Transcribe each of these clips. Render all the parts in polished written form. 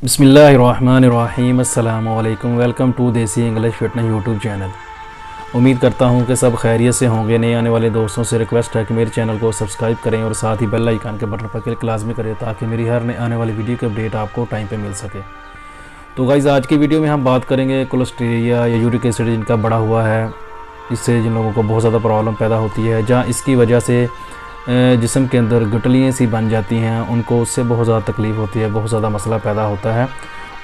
बिस्मिल्लाहिर्रहमानिर्रहीम अस्सलाम वालेकुम। वेलकम टू देसी इंग्लिश फिटनेस यूट्यूब चैनल। उम्मीद करता हूँ कि सब खैरियत से होंगे। नए आने वाले दोस्तों से रिक्वेस्ट है कि मेरे चैनल को सब्सक्राइब करें और साथ ही बेल आइकन के बटन पर क्लिक लाजमी करें ताकि मेरी हर नए आने वाली वीडियो की अपडेट आपको टाइम पे मिल सके। तो गाइज़, आज की वीडियो में हम बात करेंगे कोलेस्टीरिया या यूरिक एसिड जिनका बढ़ा हुआ है, इससे जिन लोगों को बहुत ज़्यादा प्रॉब्लम पैदा होती है, जहाँ इसकी वजह से जिस्म के अंदर गठलियाँ सी बन जाती हैं, उनको उससे बहुत ज़्यादा तकलीफ़ होती है, बहुत ज़्यादा मसला पैदा होता है।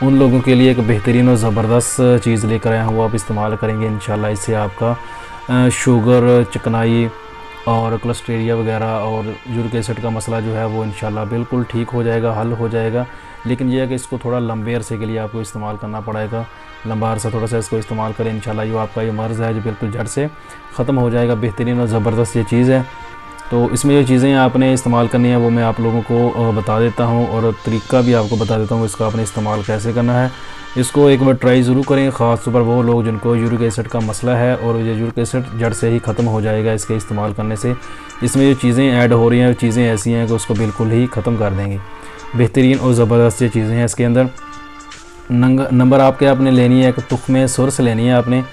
उन लोगों के लिए एक बेहतरीन और ज़बरदस्त चीज़ लेकर आया हूँ, वो आप इस्तेमाल करेंगे इंशाल्लाह। इससे आपका शुगर, चिकनाई और कोलेस्टीरिया वगैरह और यूरिक एसिड का मसला जो है वो इंशाल्लाह बिल्कुल ठीक हो जाएगा, हल हो जाएगा। लेकिन यह है कि इसको थोड़ा लंबे अरसे के लिए आपको इस्तेमाल करना पड़ेगा। लंबा अरसा थोड़ा सा इसको इस्तेमाल करें इंशाल्लाह, जो आपका ये मर्ज़ है जो बिल्कुल जड़ से ख़त्म हो जाएगा। बेहतरीन और ज़बरदस्त ये चीज़ है। तो इसमें जो चीज़ें आपने इस्तेमाल करनी है वो मैं आप लोगों को बता देता हूँ और तरीका भी आपको बता देता हूँ इसका आपने इस्तेमाल कैसे करना है। इसको एक बार ट्राई ज़रूर करें, ख़ास तौर पर वो लोग जिनको यूरिक एसिड का मसला है, और ये यूरिक एसिड जड़ से ही ख़त्म हो जाएगा इसके इस्तेमाल करने से। इसमें जो चीज़ें ऐड हो रही हैं वो चीज़ें ऐसी हैं कि उसको बिल्कुल ही ख़त्म कर देंगी। बेहतरीन और ज़बरदस्त ये चीज़ें हैं इसके अंदर। नंबर आपके आपने लेनी है, एक तुख्मे सुर्स लेनी है आपने।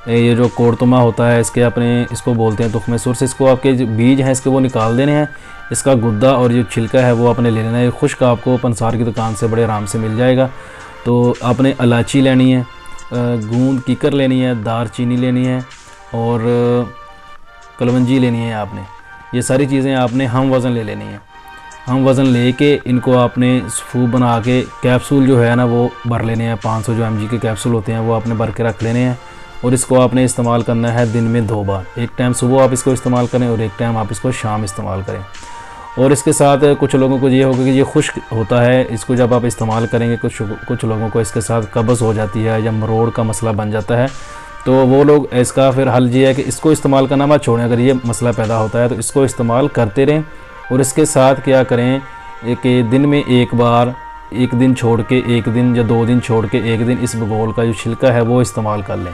ये जो कोड़तुमा होता है इसके अपने इसको बोलते हैं तुख्मे सुर्स। इसको आपके जो बीज हैं इसके वो निकाल देने हैं। इसका गुद्दा और जो छिलका है वो आपने ले लेना है। खुश्क आपको पंसार की दुकान से बड़े आराम से मिल जाएगा। तो आपने इलायची लेनी है, गूंद कीकर लेनी है, दारचीनी लेनी है और कलवंजी लेनी है आपने। ये सारी चीज़ें आपने हम वज़न ले लेनी है। हम वज़न लेके इनको आपने फूब बना के कैप्सूल जो है ना वो भर लेने हैं। 500 जो mg के कैप्सूल होते हैं वो आपने भर के रख लेने हैं। और इसको आपने इस्तेमाल करना है दिन में 2 बार। एक टाइम सुबह आप इसको इस्तेमाल करें और एक टाइम आप इसको शाम इस्तेमाल करें। और इसके साथ कुछ लोगों को ये होगा कि ये खुश्क होता है, इसको जब आप इस्तेमाल करेंगे कुछ लोगों को इसके साथ कब्ज़ हो जाती है या मरोड़ का मसला बन जाता है। तो वो लोग इसका फिर हल ये है कि इसको इस्तेमाल करना मत छोड़ें। अगर ये मसला पैदा होता है तो इसको इस्तेमाल करते रहें। और इसके साथ क्या करें कि दिन में एक बार, एक दिन छोड़ के एक दिन या 2 दिन छोड़ के एक दिन इस बगोल का जो छिलका है वो इस्तेमाल कर लें।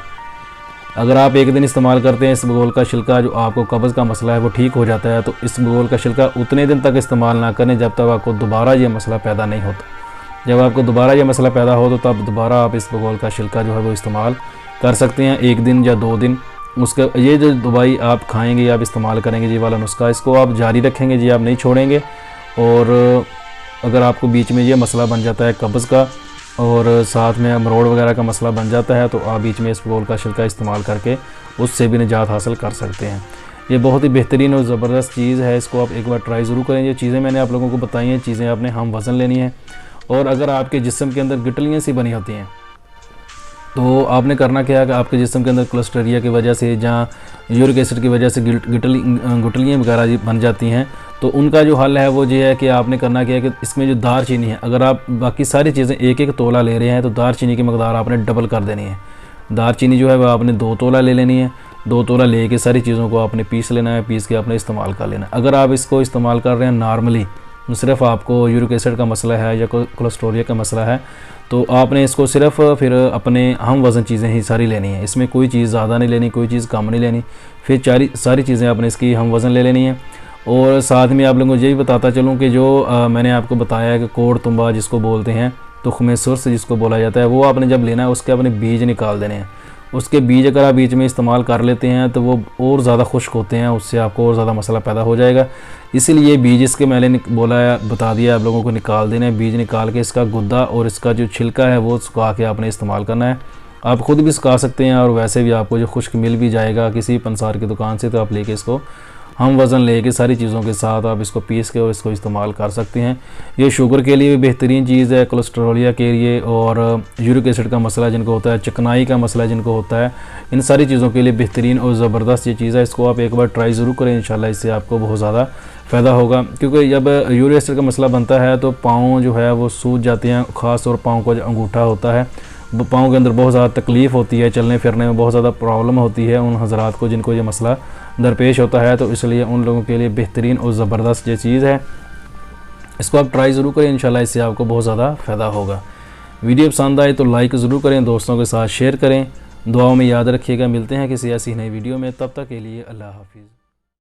अगर आप एक दिन इस्तेमाल करते हैं इस बगोल का छिलका, जो आपको कब्ज़ का मसला है वो ठीक हो जाता है। तो इस बगोल का छिलका उतने दिन तक इस्तेमाल ना करें जब तक आपको दोबारा ये मसला पैदा नहीं होता। जब आपको दोबारा ये मसला पैदा हो तो तब दोबारा आप इस बगोल का छिलका जो है वो इस्तेमाल कर सकते हैं, 1 दिन या 2 दिन। उसका ये जो दवाई आप खाएँगे, आप इस्तेमाल करेंगे, ये वाला नुस्खा, इसको आप जारी रखेंगे जी, आप नहीं छोड़ेंगे। और अगर आपको बीच में ये मसला बन जाता है कब्ज़ का और साथ में मरोड़ वगैरह का मसला बन जाता है तो आप बीच में इस बगोल का छिलका इस्तेमाल करके उससे भी निजात हासिल कर सकते हैं। ये बहुत ही बेहतरीन और ज़बरदस्त चीज़ है, इसको आप एक बार ट्राई ज़रूर करें। ये चीज़ें मैंने आप लोगों को बताई हैं, चीज़ें आपने हम वज़न लेनी है। और अगर आपके जिस्म के अंदर गिटलियाँ सी बनी होती हैं तो आपने करना क्या है कि आपके जिस्म के अंदर कोलेस्टीरिया की वजह से, जहाँ यूरिक एसिड की वजह से गुठलियाँ वगैरह बन जाती हैं, तो उनका जो हल है वो ये है कि आपने करना क्या है कि इसमें जो दारचीनी है, अगर आप बाकी सारी चीज़ें 1-1 तोला ले रहे हैं तो दारचीनी की मकदार आपने डबल कर देनी है। दारचीनी जो है वह आपने 2 तोला ले लेनी है। 2 तोला ले के सारी चीज़ों को आपने पीस लेना है, पीस के आपने इस्तेमाल कर लेना है। अगर आप इसको इस्तेमाल कर रहे हैं नॉर्मली, सिर्फ आपको यूरिक एसिड का मसला है या कोलेस्टीरिया का मसला है, तो आपने इसको सिर्फ फिर अपने हम वज़न चीज़ें ही सारी लेनी है। इसमें कोई चीज़ ज़्यादा नहीं लेनी, कोई चीज़ कम नहीं लेनी। फिर सारी चीज़ें आपने इसकी हम वज़न ले लेनी है। और साथ में आप लोगों को ये भी बताता चलूँ कि जो मैंने आपको बताया है कि कोड़तुंबा जिसको बोलते हैं, तुख्मे सुर्स जिसको बोला जाता है, वो आपने जब लेना है उसके अपने बीज निकाल देने हैं। उसके बीज अगर आप बीच में इस्तेमाल कर लेते हैं तो वो और ज़्यादा खुश्क होते हैं, उससे आपको और ज़्यादा मसला पैदा हो जाएगा। इसीलिए बीज इसके मैंने बोला है, बता दिया, आप लोगों को निकाल देना है। बीज निकाल के इसका गुद्दा और इसका जो छिलका है वो सुखा के आपने इस्तेमाल करना है। आप ख़ुद भी सुखा सकते हैं और वैसे भी आपको जो खुश्क मिल भी जाएगा किसी पंसार की दुकान से, तो आप लेके इसको हम वज़न लेके सारी चीज़ों के साथ आप इसको पीस के और इसको इस्तेमाल कर सकते हैं। ये शुगर के लिए भी बेहतरीन चीज़ है, कोलेस्टीरिया के लिए और यूरिक एसिड का मसला जिनको होता है, चिकनाई का मसला जिनको होता है, इन सारी चीज़ों के लिए बेहतरीन और ज़बरदस्त ये चीज़ है। इसको आप एक बार ट्राई ज़रूर करें, इंशाल्लाह इससे आपको बहुत ज़्यादा फ़ायदा होगा। क्योंकि जब यूरिक एसिड का मसला बनता है तो पाँव जो है वो सूज जाते हैं, ख़ास तौर पाँव का जो अंगूठा होता है, पाँव के अंदर बहुत ज़्यादा तकलीफ़ होती है, चलने फिरने में बहुत ज़्यादा प्रॉब्लम होती है उन हज़रात को जिनको ये मसला दरपेश होता है। तो इसलिए उन लोगों के लिए बेहतरीन और ज़बरदस्त ये चीज़ है, इसको आप ट्राई ज़रूर करें, इंशाल्लाह इससे आपको बहुत ज़्यादा फ़ायदा होगा। वीडियो पसंद आए तो लाइक ज़रूर करें, दोस्तों के साथ शेयर करें, दुआओं में याद रखिएगा। मिलते हैं किसी ऐसी नई वीडियो में, तब तक के लिए अल्लाह हाफिज़।